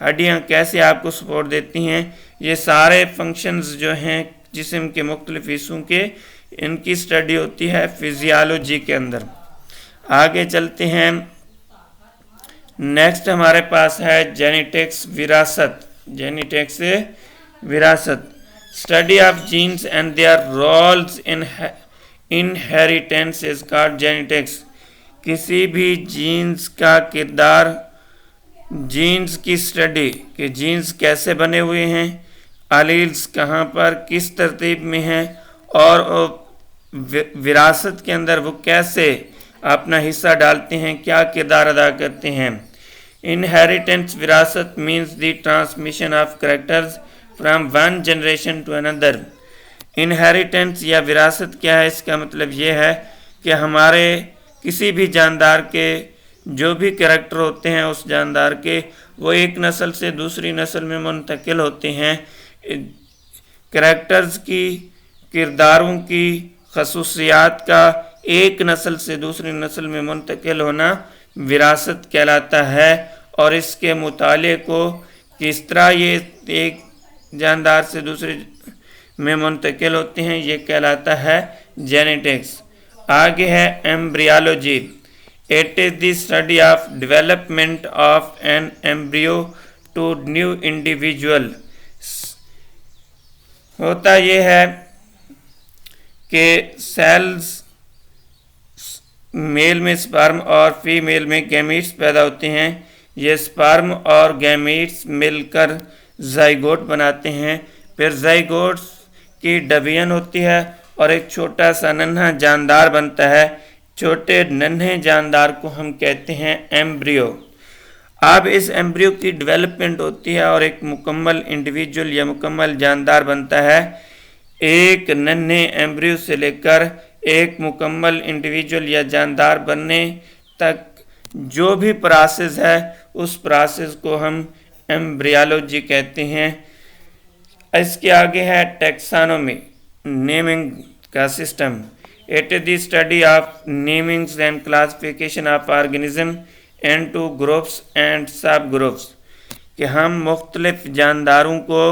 ہڈیاں کیسے آپ کو سپورٹ دیتی ہیں، یہ سارے فنکشنز جو ہیں جسم کے مختلف حصوں کے، ان کی سٹڈی ہوتی ہے فزیالوجی کے اندر۔ آگے چلتے ہیں، نیکسٹ ہمارے پاس ہے جینیٹکس، وراثت۔ جینیٹکس وراثت، study of genes and their roles in inheritance is called genetics. کسی بھی جینس کا کردار، جینس کی سٹڈی کہ جینس کیسے بنے ہوئے ہیں، الیلز کہاں پر کس ترتیب میں ہیں، اور وراثت کے اندر وہ کیسے اپنا حصہ ڈالتے ہیں، کیا کردار ادا کرتے ہیں۔ انہیریٹنس وراثت means the transmission of characters from one generation to another. Inheritance یا وراثت کیا ہے، اس کا مطلب یہ ہے کہ ہمارے کسی بھی جاندار کے جو بھی کریکٹر ہوتے ہیں اس جاندار کے، وہ ایک نسل سے دوسری نسل میں منتقل ہوتے ہیں۔ کریکٹرز کی، کرداروں کی، خصوصیات کا ایک نسل سے دوسری نسل میں منتقل ہونا وراثت کہلاتا ہے، اور اس کے مطالعے کو کس طرح یہ ایک جاندار سے دوسرے میں منتقل ہوتے ہیں یہ کہلاتا ہے جینیٹکس۔ آگے ہے embryology, it is the study of development of an embryo to new individual. ہوتا یہ ہے کہ سیلز میل میں سپرم اور فیمیل میں گیمیٹس پیدا ہوتے ہیں، یہ سپرم اور گیمیٹس مل کر زائگوٹ بناتے ہیں، پھر زائگوٹس کی ڈویژن ہوتی ہے اور ایک چھوٹا سا ننھا جاندار بنتا ہے۔ چھوٹے ننھے جاندار کو ہم کہتے ہیں ایمبریو۔ اب اس ایمبریو کی ڈیولپمنٹ ہوتی ہے اور ایک مکمل انڈیویجول یا مکمل جاندار بنتا ہے۔ ایک ننھے ایمبریو سے لے کر ایک مکمل انڈیویجول یا جاندار بننے تک جو بھی پروسیس ہے اس پروسیس کو ہم ایمبریالوجی کہتے ہیں۔ اس کے آگے ہے ٹیکسانومی، نیمنگ کا system. It is the study of namings and classification of organism into groups and sub groups, کہ ہم مختلف جانداروں کو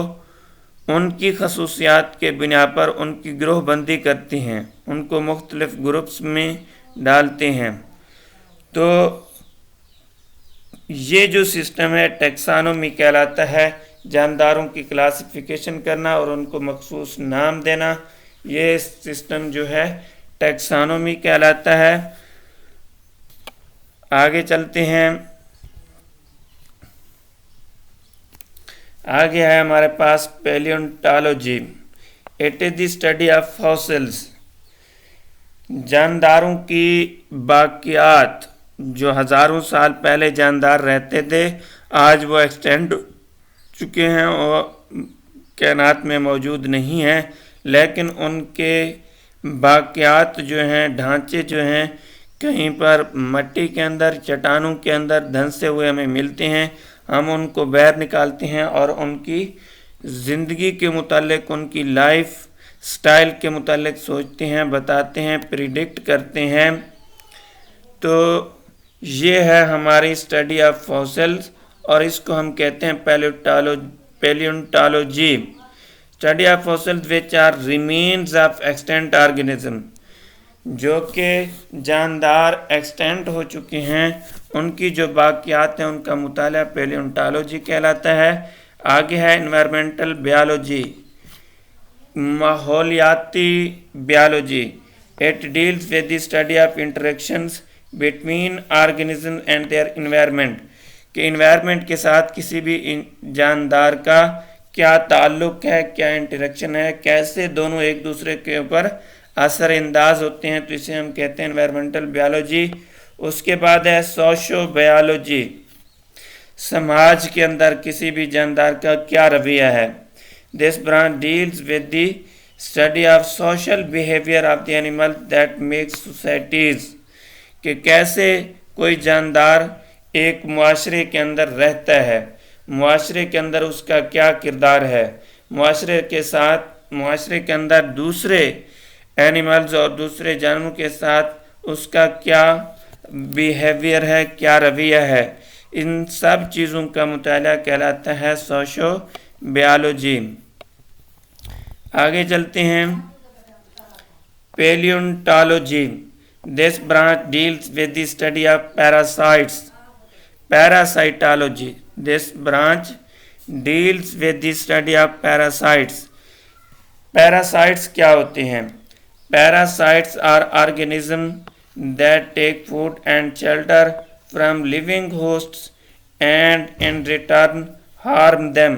ان کی خصوصیات کے بنا پر ان کی گروہ بندی کرتے ہیں، ان کو مختلف گروپس میں ڈالتے ہیں۔ تو یہ جو سسٹم ہے ٹیکسانومی کہلاتا ہے، جانداروں کی کلاسیفیکیشن کرنا اور ان کو مخصوص نام دینا، یہ سسٹم جو ہے ٹیکسانومی کہلاتا ہے۔ آگے چلتے ہیں، آگے ہے ہمارے پاس palaeontology, it is the study of fossils, جانداروں کی باقیات، جو ہزاروں سال پہلے جاندار رہتے تھے آج وہ ایکسٹینڈ ہو چکے ہیں اور کائنات میں موجود نہیں ہیں، لیکن ان کے باقیات جو ہیں، ڈھانچے جو ہیں، کہیں پر مٹی کے اندر، چٹانوں کے اندر دھنسے ہوئے ہمیں ملتے ہیں۔ ہم ان کو باہر نکالتے ہیں اور ان کی زندگی کے متعلق، ان کی لائف سٹائل کے متعلق سوچتے ہیں، بتاتے ہیں، پریڈکٹ کرتے ہیں۔ تو یہ ہے ہماری اسٹڈی آف فاسلز، اور اس کو ہم کہتے ہیں palaeontology, study of fossils which are remains of extinct organism, جو کہ جاندار ایکسٹینٹ ہو چکے ہیں، ان کی جو باقیات ہیں ان کا مطالعہ پیلیونٹالوجی کہلاتا ہے۔ آگے ہے انوائرمنٹل بیالوجی، ماحولیاتی biology, it deals with the study of interactions between organism and their environment, کہ انوائرمنٹ کے ساتھ کسی بھی جاندار کا کیا تعلق ہے، کیا انٹریکشن ہے، کیسے دونوں ایک دوسرے کے اوپر اثر انداز ہوتے ہیں، تو اسے ہم کہتے ہیں انوائرمنٹل بیالوجی۔ اس کے بعد ہے سوشو بیالوجی، سماج کے اندر کسی بھی جاندار کا کیا رویہ ہے۔ دس branch deals with the study of social behaviour of the animal that make societies, کہ کیسے کوئی جاندار ایک معاشرے کے اندر رہتا ہے، معاشرے کے اندر اس کا کیا کردار ہے، معاشرے کے ساتھ، معاشرے کے اندر دوسرے اینیملز اور دوسرے جانوروں کے ساتھ اس کا کیا بیہیویئر ہے، کیا رویہ ہے۔ ان سب چیزوں کا مطالعہ کہلاتا ہے سوشو بیالوجی۔ آگے چلتے ہیں، palaeontology, this branch deals with the study of parasites. Parasitology, this branch deals with the study of parasites. Parasites کیا ہوتے ہیں؟ Parasites are organism that take food and shelter from living hosts and in return harm them.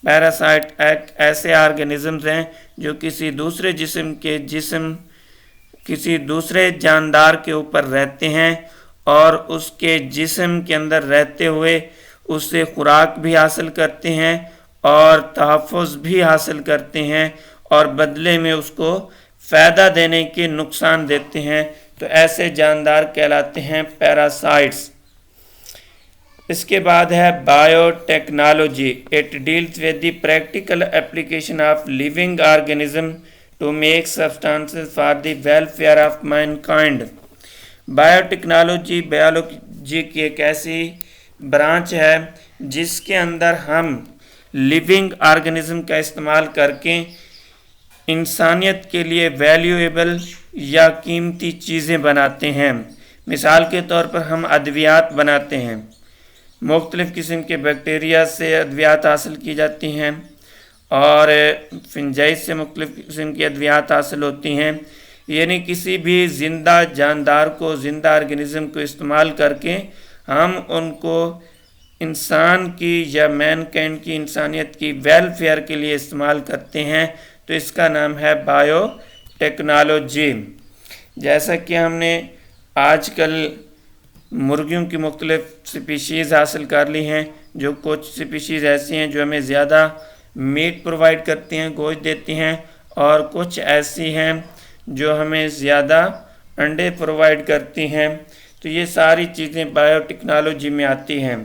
Parasite ایک ایسے organisms ہیں جو کسی دوسرے جاندار کے اوپر رہتے ہیں اور اس کے جسم کے اندر رہتے ہوئے اس سے خوراک بھی حاصل کرتے ہیں اور تحفظ بھی حاصل کرتے ہیں اور بدلے میں اس کو فائدہ دینے کے نقصان دیتے ہیں، تو ایسے جاندار کہلاتے ہیں پیراسائٹس۔ اس کے بعد ہے biotechnology, it deals with the practical application of living organism to make substances for the welfare of mankind. Biotechnology biology کی ایک ایسی برانچ ہے جس کے اندر ہم لیونگ آرگینزم کا استعمال کر کے انسانیت کے لیے ویلیویبل یا قیمتی چیزیں بناتے ہیں۔ مثال کے طور پر ہم ادویات بناتے ہیں، مختلف قسم کے بیکٹیریا سے ادویات حاصل کی جاتی ہیں اور فنجائز سے مختلف قسم کی ادویات حاصل ہوتی ہیں، یعنی کسی بھی زندہ جاندار کو، زندہ آرگینزم کو استعمال کر کے ہم ان کو انسان کی یا مین کائنڈ کی، انسانیت کی ویلفیئر کے لیے استعمال کرتے ہیں، تو اس کا نام ہے بایو ٹیکنالوجی۔ جیسا کہ ہم نے آج کل مرغیوں کی مختلف سپیشیز حاصل کر لی ہیں، جو کچھ سپیشیز ایسی ہیں جو ہمیں زیادہ میٹ پرووائڈ کرتی ہیں، گوشت دیتی ہیں، اور کچھ ایسی ہیں جو ہمیں زیادہ انڈے پرووائڈ کرتی ہیں، تو یہ ساری چیزیں بایو ٹیکنالوجی میں آتی ہیں۔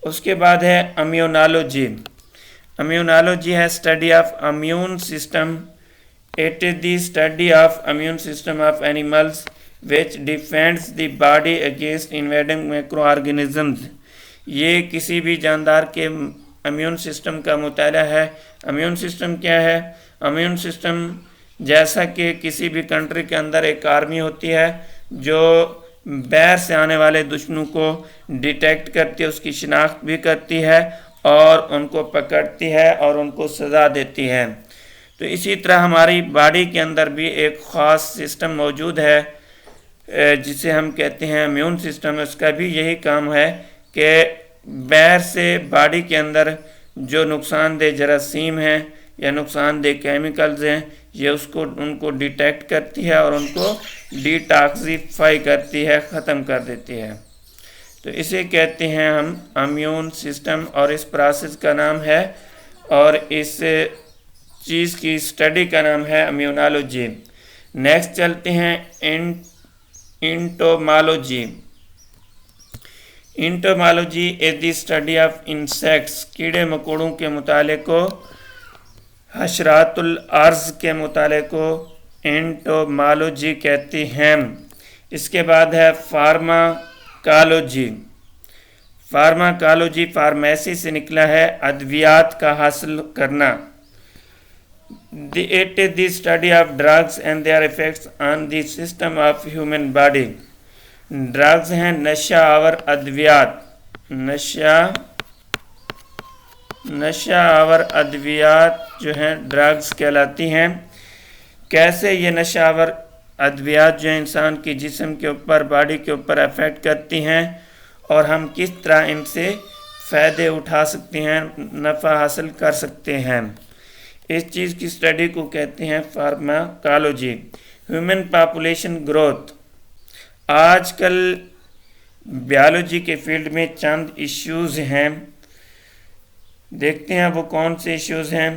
اس کے بعد ہے امیونالوجی۔ امیونالوجی ہے study of immune system, it is the study of immune system of animals which defends the body against invading microorganisms۔ یہ کسی بھی جاندار کے امیون سسٹم کا مطالعہ ہے۔ امیون سسٹم کیا ہے؟ امیون سسٹم جیسا کہ کسی بھی کنٹری کے اندر ایک آرمی ہوتی ہے جو باہر سے آنے والے دشمنوں کو ڈیٹیکٹ کرتی ہے، اس کی شناخت بھی کرتی ہے اور ان کو پکڑتی ہے اور ان کو سزا دیتی ہے، تو اسی طرح ہماری باڈی کے اندر بھی ایک خاص سسٹم موجود ہے جسے ہم کہتے ہیں امیون سسٹم۔ اس کا بھی یہی کام ہے کہ باہر سے باڈی کے اندر جو نقصان دہ جراثیم ہیں یا نقصان دہ کیمیکلز ہیں، یہ ان کو ڈیٹیکٹ کرتی ہے اور ان کو ڈیٹاکسیفائی کرتی ہے، ختم کر دیتی ہے، تو اسے کہتے ہیں ہم امیون سسٹم، اور اس پروسیس کا نام ہے، اور اس چیز کی اسٹڈی کا نام ہے امیونالوجی۔ نیکسٹ چلتے ہیں انٹومالوجی۔ انٹومالوجی از دی اسٹڈی آف انسیکٹس، کیڑے مکوڑوں کے مطالعے کو، حشرات الارض کے مطالعے کو انٹومالوجی کہتے ہیں۔ اس کے بعد ہے فارماکالوجی۔ فارماکالوجی فارمیسی سے نکلا ہے، ادویات کا حاصل کرنا۔ It is the study of drugs and their effects on the system of human body۔ Drugs ہیں نشہ آور ادویات، نشہ آور ادویات جو ہیں ڈرگز کہلاتی ہیں۔ کیسے یہ نشہ آور ادویات جو ہیں انسان کی جسم کے اوپر، باڈی کے اوپر افیکٹ کرتی ہیں، اور ہم کس طرح ان سے فائدے اٹھا سکتے ہیں، نفع حاصل کر سکتے ہیں، اس چیز کی اسٹڈی کو کہتے ہیں فارماکالوجی۔ ہیومن پاپولیشن گروتھ، آج کل بیالوجی کے فیلڈ میں چند ایشوز ہیں، دیکھتے ہیں وہ کون سے ایشوز ہیں۔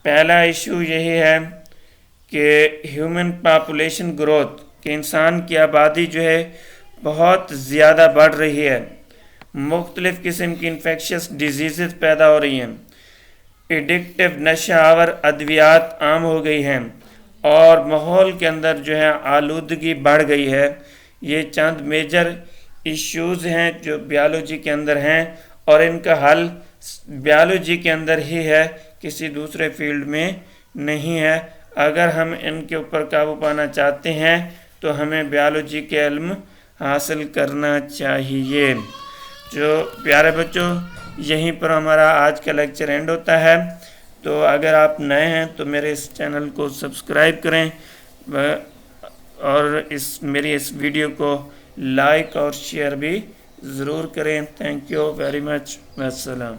پہلا ایشو یہی ہے کہ ہیومن پاپولیشن گروتھ، کہ انسان کی آبادی جو ہے بہت زیادہ بڑھ رہی ہے، مختلف قسم کی انفیکشس ڈیزیزز پیدا ہو رہی ہیں، ایڈکٹیو نشہ آور ادویات عام ہو گئی ہیں، اور ماحول کے اندر جو ہے آلودگی بڑھ گئی ہے۔ یہ چند میجر ایشوز ہیں جو بیالوجی کے اندر ہیں، اور ان کا حل بیالوجی کے اندر ہی ہے، کسی دوسرے فیلڈ میں نہیں ہے۔ اگر ہم ان کے اوپر قابو پانا چاہتے ہیں تو ہمیں بیالوجی کے علم حاصل کرنا چاہیے۔ جو پیارے بچوں، یہیں پر ہمارا آج کا لیکچر اینڈ ہوتا ہے۔ تو اگر آپ نئے ہیں تو میرے اس چینل کو سبسکرائب کریں، اور میری اس ویڈیو کو لائک اور شیئر بھی ضرور کریں۔ تھینک یو ویری مچ، والسلام۔